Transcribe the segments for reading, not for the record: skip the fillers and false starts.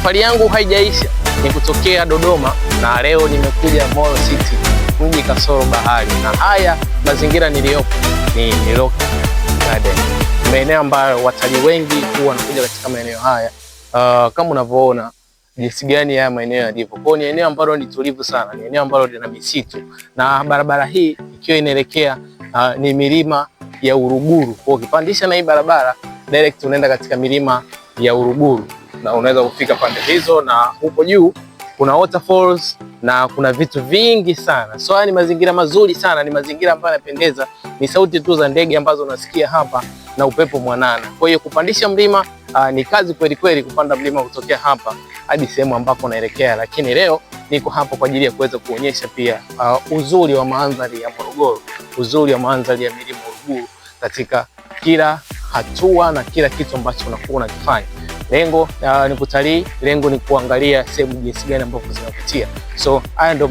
Safari yangu haijaisha, ni kutokea Dodoma na leo nimekuja Moro City, mji kasoro bahari, na haya mazingira niliyopo ni Rock Garden, maeneo ambayo watalii wengi huwa wanakuja katika maeneo haya. Kama unavyoona jinsi gani haya maeneo yalivyo. Kwa ni eneo ambalo ni tulivu sana, ni eneo ambalo lina misitu, na barabara hii ikiwa inaelekea ni milima ya Uruguru. Kwa ukipandisha na hii barabara direct unaenda katika milima ya Uruguru na unaweza kufika pande hizo, na huko juu kuna waterfalls na kuna vitu vingi sana. So haya ni mazingira mazuri sana, ni mazingira ambayo yanapendeza. Ni sauti tu za ndege ambazo unasikia hapa na upepo mwanana. Kwa hiyo kupandisha mlima ni kazi kweli kweli, kupanda mlima kutokea hapa hadi sehemu ambako unaelekea, lakini leo niko hapa kwa ajili ya kuweza kuonyesha pia uzuri wa mandhari ya Morogoro, uzuri wa mandhari ya milima Uruguru katika kila hatua na kila kitu ambacho unakuwa unakifanya. Lengo ni kutalii, lengo ni kuangalia sehemu jinsi gani ambavyo zinavutia. So haya ndio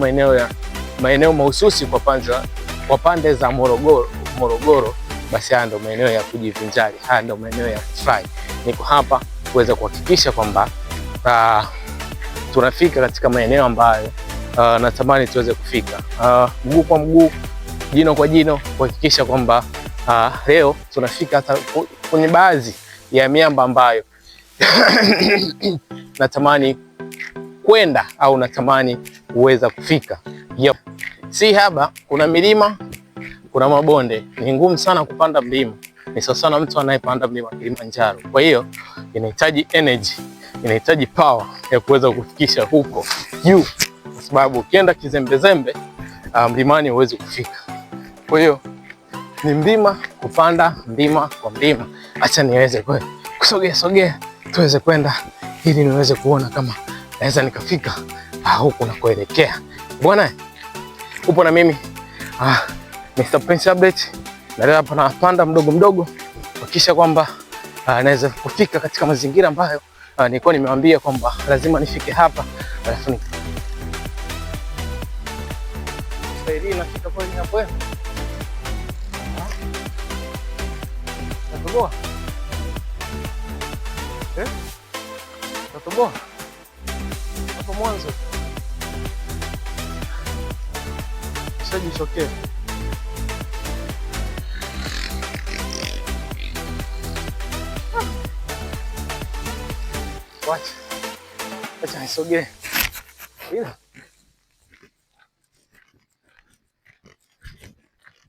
maeneo mahususi kwa pande za Morogoro. Basi haya ndio maeneo ya kujivinjari, haya ndio maeneo ya kufurahi. Niko hapa kuweza kuhakikisha kwamba tunafika katika maeneo ambayo natamani tuweze kufika, mguu kwa mguu, jino kwa jino, kuhakikisha kwamba leo tunafika hata kwenye baadhi ya miamba ambayo natamani kwenda au natamani kuweza kufika. Yep. Si haba, kuna milima, kuna mabonde. Ni ngumu sana kupanda mlima, ni sawa sana mtu anayepanda mlima Kilimanjaro. Kwa hiyo inahitaji energy, inahitaji power ya kuweza kufikisha huko juu, kwa sababu ukienda kizembezembe mlimani huwezi kufika. Kwa hiyo ni mlima kupanda, mlima kwa mlima. Acha niweze kusogea tuweze kwenda ili niweze kuona kama naweza nikafika huko nakoelekea. Bwana, upo na mimi Mr. Prince Update, na leo hapa napanda mdogo kuhakikisha kwamba naweza kufika katika mazingira ambayo nilikuwa nimewaambia kwamba lazima nifike hapa, alafu nafika kweli hapo. Natoboa. Natoboa. Hapo mwanzo. Usijishokee. Acha nisogee. Ila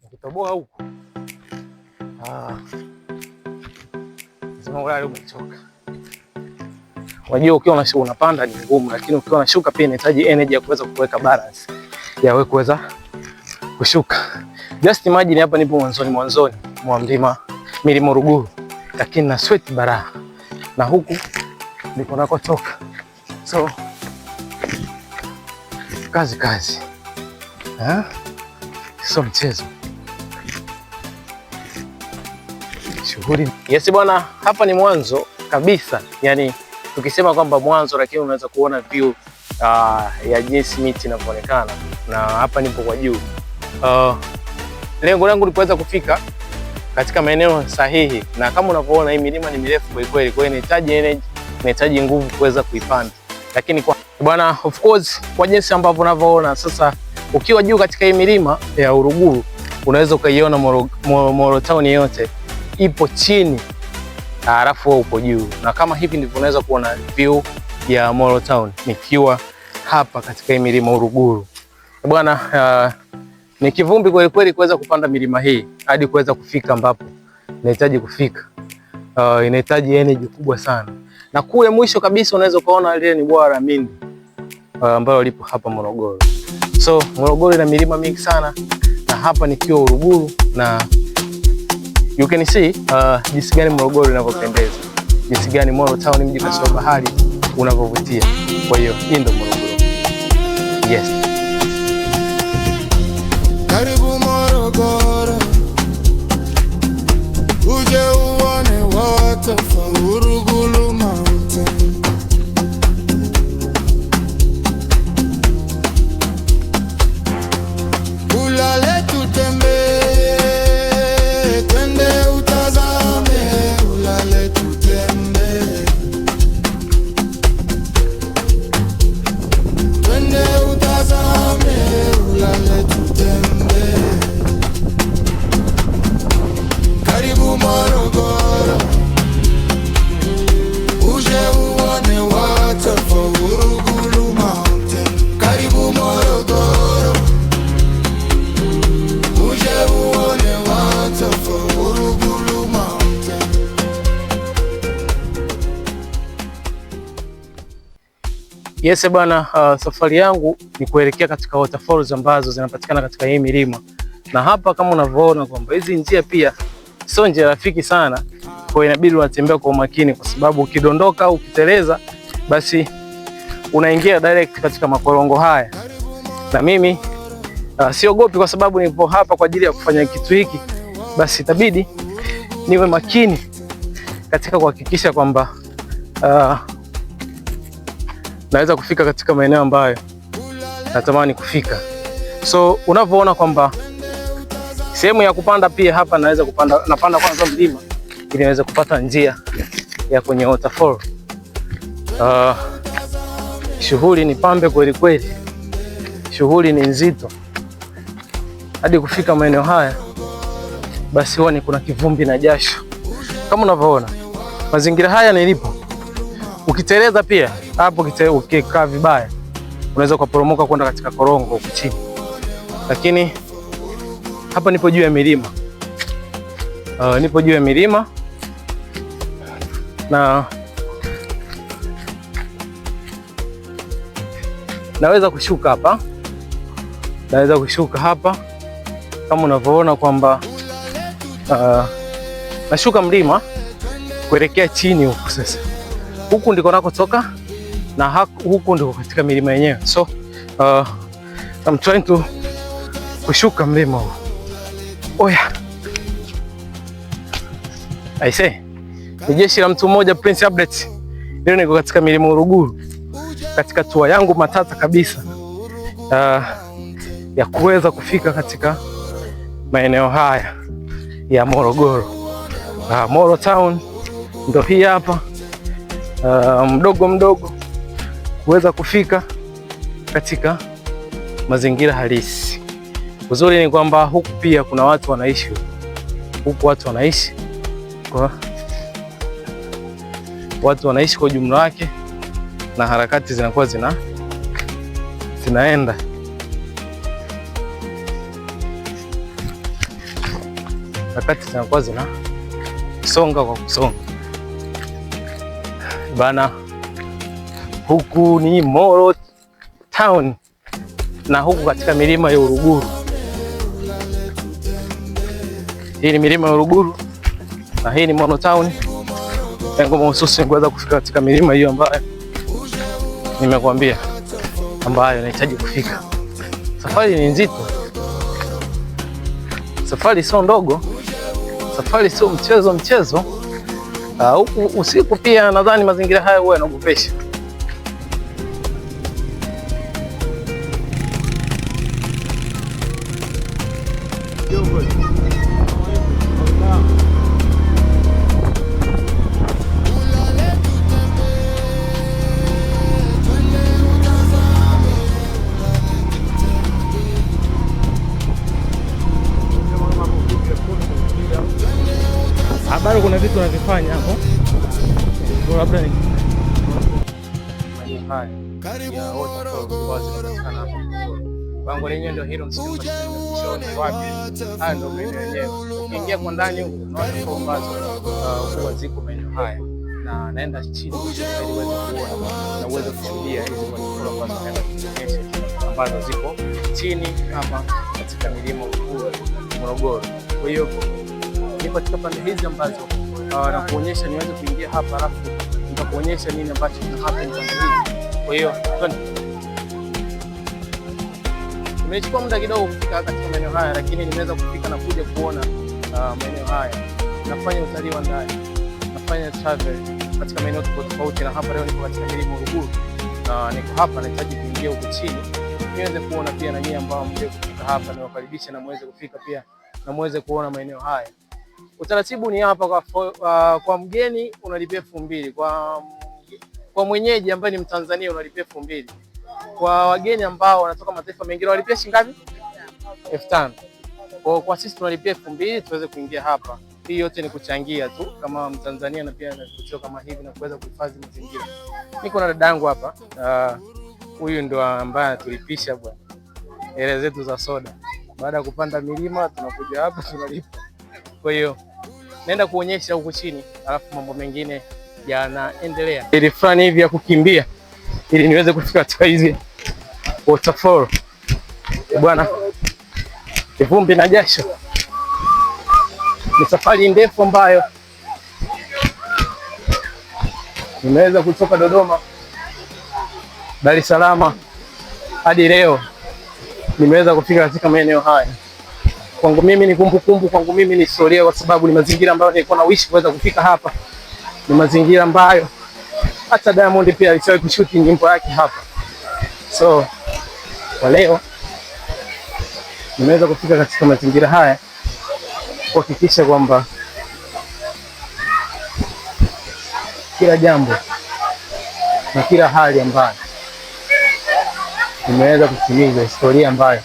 nikitoboa huku zinaulali umechoka. Unajua ukiwa unapanda ni ngumu, lakini ukiwa unashuka pia inahitaji energy ya kuweza kuweka balance ya wewe kuweza kushuka. Just imagine hapa nipo mwanzoni mwa milima Uruguru, lakini na sweat bara, na huku ndipo nakotoka. So kazi sio mchezo, shughuli. Yes bwana, hapa ni mwanzo kabisa, yani tukisema kwamba mwanzo, lakini unaweza kuona view ya jinsi miti inavyoonekana, na hapa nipo kwa juu. Lengo langu ni kuweza kufika katika maeneo sahihi, na kama unavyoona hii milima ni mirefu kweli kweli, kwa hiyo inahitaji energy, inahitaji nguvu kuweza kuipanda. Lakini kwa bwana, of course, kwa jinsi ambavyo unavyoona sasa, ukiwa juu katika hii milima ya Uruguru unaweza ukaiona Moro Town yote ipo chini, alafu wewe upo juu, na kama hivi ndivyo unaweza kuona view ya Moro Town nikiwa hapa katika hii milima Uruguru. Bwana, ni kivumbi kweli kweli kuweza kupanda milima hii hadi kuweza kufika ambapo inahitaji kufika. Inahitaji energy kubwa sana. Na kule mwisho kabisa unaweza kuona ile ni bwawa la Mindi ambalo lipo hapa Morogoro. So Morogoro ina milima mingi sana, na hapa nikiwa Uruguru, na you can see jinsi gani Morogoro inavyopendeza, jinsi gani Moro Town, mji kasoro bahari, unavyovutia. Kwa hiyo hii ndio Morogoro. Yes. Karibu Morogoro, uje uone waterfall Uruguru Mountain. Ulale tutembe, twende utazame, ulale tutembe. Yes bwana, safari yangu ni kuelekea katika waterfalls ambazo zinapatikana katika hii milima. Na hapa kama unavyoona kwamba hizi njia pia sio njia rafiki sana, kwa inabidi unatembea kwa umakini, kwa sababu ukidondoka au ukiteleza basi unaingia direct katika makorongo haya. Na mimi siogopi, kwa sababu nipo hapa kwa ajili ya kufanya kitu hiki, basi itabidi niwe makini katika kuhakikisha kwamba naweza kufika katika maeneo ambayo natamani kufika. So unavyoona kwamba sehemu ya kupanda pia hapa naweza napanda kwanza mlima ili niweze kupata njia ya kwenye waterfall. Shughuli ni pambe kweli kweli. Shughuli ni nzito. Hadi kufika maeneo haya basi huwa ni kuna kivumbi na jasho. Kama unavyoona mazingira haya nilipo, ukiteleza pia hapo ukikaa vibaya unaweza kuporomoka kwenda katika korongo huko chini. Lakini hapa nipo juu ya milima. Nipo juu ya milima na naweza kushuka hapa. Naweza kushuka hapa kama unavyoona kwamba nashuka mlima kuelekea chini huku. Sasa huku ndiko nakotoka na huku ndiko katika milima yenyewe. So I'm trying to kushuka mlima huu. Oya, I say ni jeshi la mtu mmoja, Prince Update. Leo niko katika milima Uruguru katika tour yangu matata kabisa ya kuweza kufika katika maeneo haya ya Morogoro. Moro Town ndo hii hapa. Mdogo mdogo kuweza kufika katika mazingira halisi. Uzuri ni kwamba huku pia kuna watu wanaishi. Huku watu wanaishi kwa ujumla wake, na harakati zinakuwa zinaenda. Harakati zinakuwa zinasonga kwa kusonga. Bana, huku ni Moro Town na huku katika milima ya Uruguru. Hii ni milima ya Uruguru na hii ni Moro Town. Lengo mahususi kuweza kufika katika milima hiyo ambayo nimekuambia, ambayo nahitaji kufika. Safari ni nzito. Safari sio ndogo. Safari sio mchezo. Usiku pia nadhani mazingira haya huwa yanogopesha. Bado kuna vitu navifanya hapo. Ndio labda ni haya ya waterfall sana hapo. Bango lenyewe ndio hilo, msimu wapi. Haya ndio maeneo yenyewe. Ukiingia kwa ndani huko unaona kwamba huwa ziko maeneo haya, na naenda chini ili uweze kuona na uweze kushuhudia hizo waterfall ambazo naenda kuonyesha, ambazo ziko chini hapa katika milima Morogoro. Kwa hiyo katika pande hizi ambazo nakuonyesha niweze kuingia hapa, alafu nitakuonyesha nini ambacho kina happen pande hizi. Kwa hiyo nimechukua muda kidogo kufika katika maeneo haya, lakini nimeweza kufika na kuja kuona maeneo haya. Nafanya utalii wa ndani, nafanya travel katika maeneo tofauti, na hapa leo niko katika milima Uruguru na niko hapa nahitaji kuingia huko chini niweze kuona pia na nyinyi ambao mje kufika hapa, na wakaribisha na muweze kufika pia na muweze kuona maeneo haya. Utaratibu ni hapa kwa mgeni unalipia 2,000, kwa mwenyeji ambaye ni Mtanzania unalipia 2,000. Kwa wageni ambao wanatoka mataifa mengine wanalipia shilingi ngapi? 5,000. Kwa sisi tunalipia 2,000 tuweze kuingia hapa. Hii yote ni kuchangia tu kama Mtanzania, na pia na kutoa kama hivi na kuweza kuhifadhi mazingira. Niko na dadangu hapa. Huyu ndo ambaye anatulipisha bwana hela zetu za soda. Baada ya kupanda milima tunakuja hapa tunalipa. Kwa hiyo naenda kuonyesha huko chini, alafu mambo mengine yanaendelea. Ile fulani hivi ya kukimbia ili niweze kufika katika hizi waterfall. Bwana, kivumbi na jasho, ni safari ndefu ambayo nimeweza kutoka Dodoma, Dar es Salaam hadi leo nimeweza kufika katika maeneo haya. Kwangu mimi ni kumbukumbu, kwangu mimi ni historia, kwa sababu ni mazingira ambayo nilikuwa na wish kuweza kufika hapa. Ni mazingira ambayo hata Diamond pia alishawahi kushuti nyimbo yake hapa. So kwa leo nimeweza kufika katika mazingira haya kuhakikisha kwamba kila jambo na kila hali ambayo nimeweza kutimiza, historia ambayo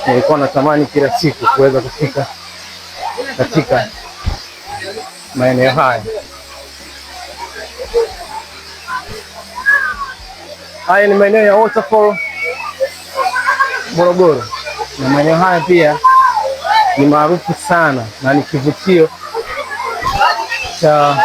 nilikuwa natamani kila siku kuweza kufika katika maeneo haya. Haya ni maeneo ya waterfall Morogoro, na maeneo haya pia ni maarufu sana na ni kivutio cha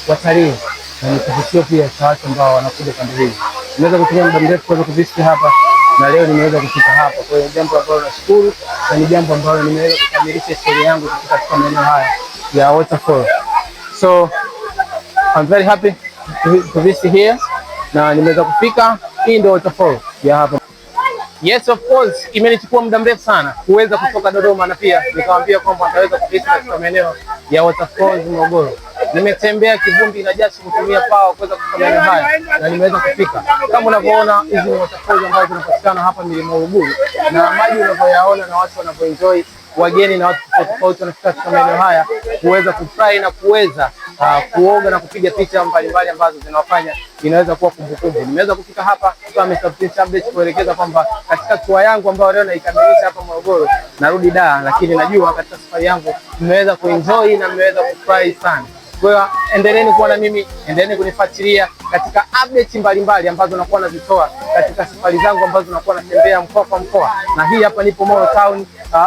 watalii na ni kivutio pia cha watu ambao wanakuja kando hii. Nimeweza kutumia muda mrefu kuweza kuvisit hapa na leo nimeweza kufika hapa. Kwa hiyo jambo ambalo nashukuru na ni jambo ambalo nimeweza kukamilisha historia yangu katika maeneo haya ya waterfall. So I'm very happy to visit here, na nimeweza kufika. Hii ndio waterfall ya hapa. Yes, of course, imenichukua muda mrefu sana kuweza kutoka Dodoma, na pia nikamwambia kwamba nitaweza kuvisit katika maeneo ya waterfall Morogoro. Nimetembea kivumbi na jasho kutumia power kuweza kufika maeneo haya na nimeweza kufika. Kama unavyoona, hizi ni waterfall ambazo zinapatikana hapa Milima Uruguru, na maji unavyoyaona na watu wanavyoenjoy, wageni na watu tofauti wanafika katika maeneo haya kuweza kufurahi na kuweza kuoga na kupiga picha mbalimbali ambazo zinawafanya inaweza kuwa kumbukumbu. Nimeweza kufika hapa kwa Mr. Prince Update kuelekeza kwamba katika tour yangu ambayo leo naikamilisha hapa Morogoro, narudi Dar, lakini najua katika safari yangu nimeweza kuenjoy na nimeweza kufurahi sana. Kwa hiyo endeleeni kuwa na mimi, endeleeni kunifuatilia katika updates mbalimbali ambazo nakuwa nazitoa katika safari zangu ambazo nakuwa natembea mkoa kwa mkoa. Na hii hapa nipo Moro Town,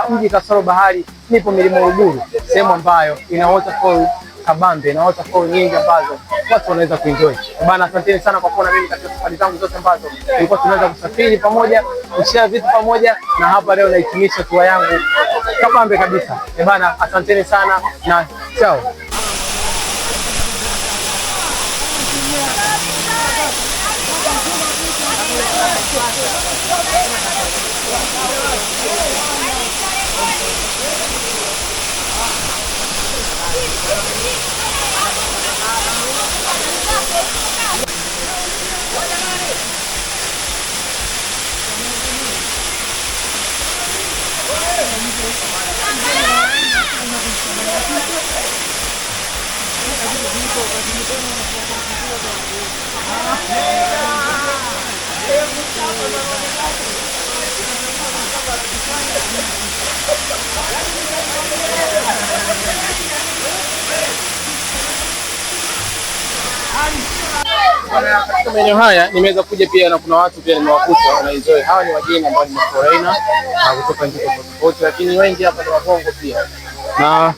mji kasoro bahari, nipo Milima Uruguru, sehemu ambayo ina waterfall kabambe na waterfall nyingi ambazo watu wanaweza kuenjoy. Bana, asanteni sana kwa kuwa na mimi katika safari zangu zote ambazo tulikuwa tunaweza kusafiri pamoja, kushare vitu pamoja, na hapa leo nahitimisha tour yangu kabambe kabisa. Bana, asanteni sana na ciao. Katika maeneo haya nimeweza kuja pia, na kuna watu pia nimewakuta wanaenjoy. Hawa ni wageni ambao ni foreigner kutoka nchi tofauti, lakini wengi hapa ni Wabongo pia. Na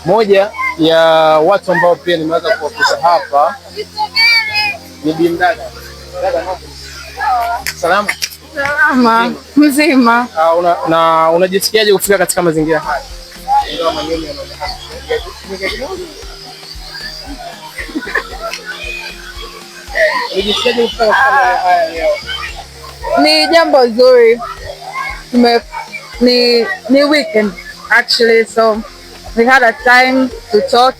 moja ya watu ambao pia nimeweza kuwakuta hapa ni bimdada. Dada, mambo? Salama? Salama, mzima. Na unajisikiaje kufika katika mazingira haya? Unajisikiaje kufika katika maeneo haya leo? Ni jambo zuri. Ni weekend actually, so we had a time to talk,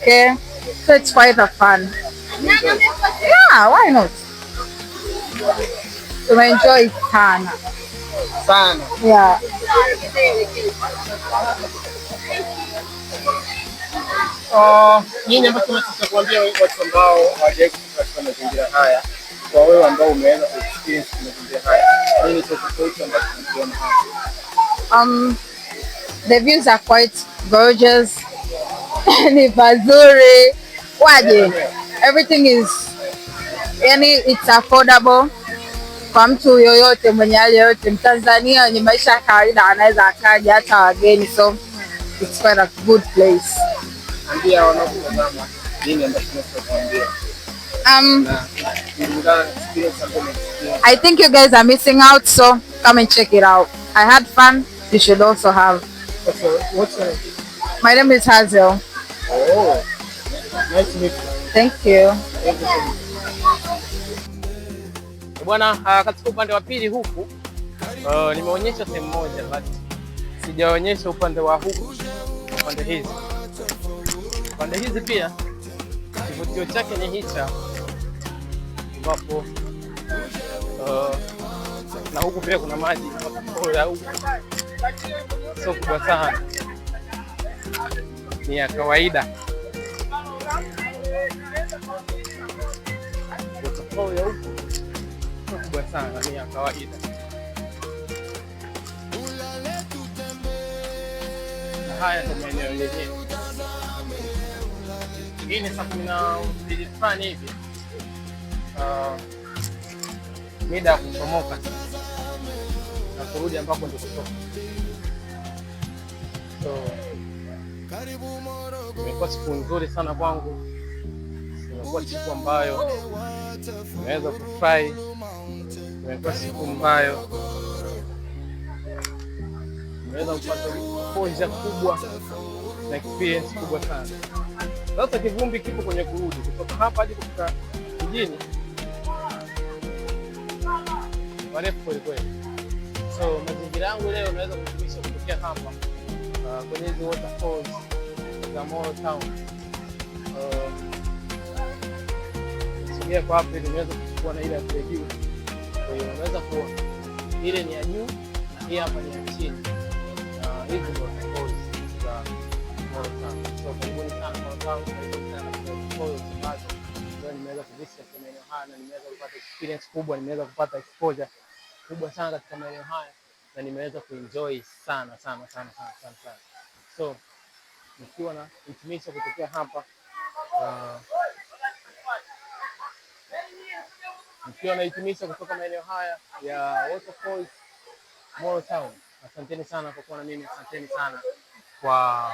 so it's quite a fun. Yeah, why not? Tumeenjoy sana. Yeah. Nini ambacho unataka kuambia watu ambao hawajawahi kufika katika mazingira haya, kwa wewe ambao umeweza kuexperience mazingira haya, nini tofauti ambacho unaona hapa? The views are quite gorgeous. Ni pazuri. Waje. Everything is, yani it's affordable. Kwa mtu yoyote mwenye hali yoyote, Mtanzania mwenye maisha ya kawaida anaweza akaja, hata wageni, so it's quite a good place. Ambia wanaotazama nini ambacho unataka kuambia? I think you guys are missing out, so come and check it out. I had fun. You should also have. What's your name? My name is Hazel. Oh, nice to meet you. Thank you. Bwana, katika upande wa pili huku nimeonyesha sehemu moja, but sijaonyesha upande wa huku, upande hizi pia kivutio chake ni hicha, ambapo na huku pia kuna maji ya huku sio kubwa sana, ni ya kawaida. Waterfall ya huku sio kubwa sana, ni ya kawaida. Na haya ndio maeneo yenyewe. Hii ni saa 12 fulani hivi, mida ya kuchomoka na kurudi ambako ndio kutoka. So imekuwa siku nzuri sana kwangu, imekuwa siku ambayo nimeweza kufurahi, imekuwa siku ambayo nimeweza kupata exposure kubwa na experience kubwa sana. Sasa kivumbi kipo kwenye kurudi kutoka hapa hadi kufika mjini, marefu kweli kweli. So mazingira yangu leo naweza kutumisha kutokea hapa kwenye hizi waterfalls za Moro Town. Sogea kwa hapa ili niweze kuchukua na ile ya juu. Kwa hiyo unaweza kuona ile ni ya juu na hii hapa ni ya chini. Hizi ndio waterfalls za Moro Town. So karibuni sana Moro Town, karibuni sana kwa waterfalls ambazo leo nimeweza kuvisit kwenye maeneo haya na nimeweza kupata experience kubwa, nimeweza kupata exposure kubwa sana katika maeneo haya na nimeweza kuenjoy sana. So nikiwa na hitimisho kutokea hapa, nikiwa na hitimisho kutoka maeneo haya ya waterfalls Moro Town. Asanteni sana kwa kuwa na mimi, asanteni sana kwa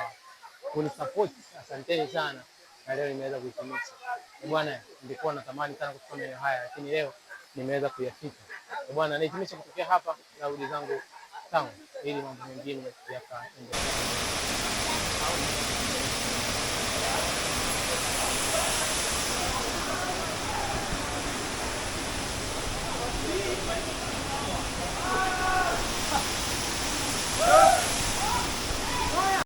kunisupport, asanteni sana. Na leo nimeweza kuhitimisha. Bwana, nilikuwa natamani sana kufika maeneo haya lakini leo nimeweza kuyafika. Bwana, nahitimisha kutokea hapa na rudi zangu town ili mambo mengine yakaendelea.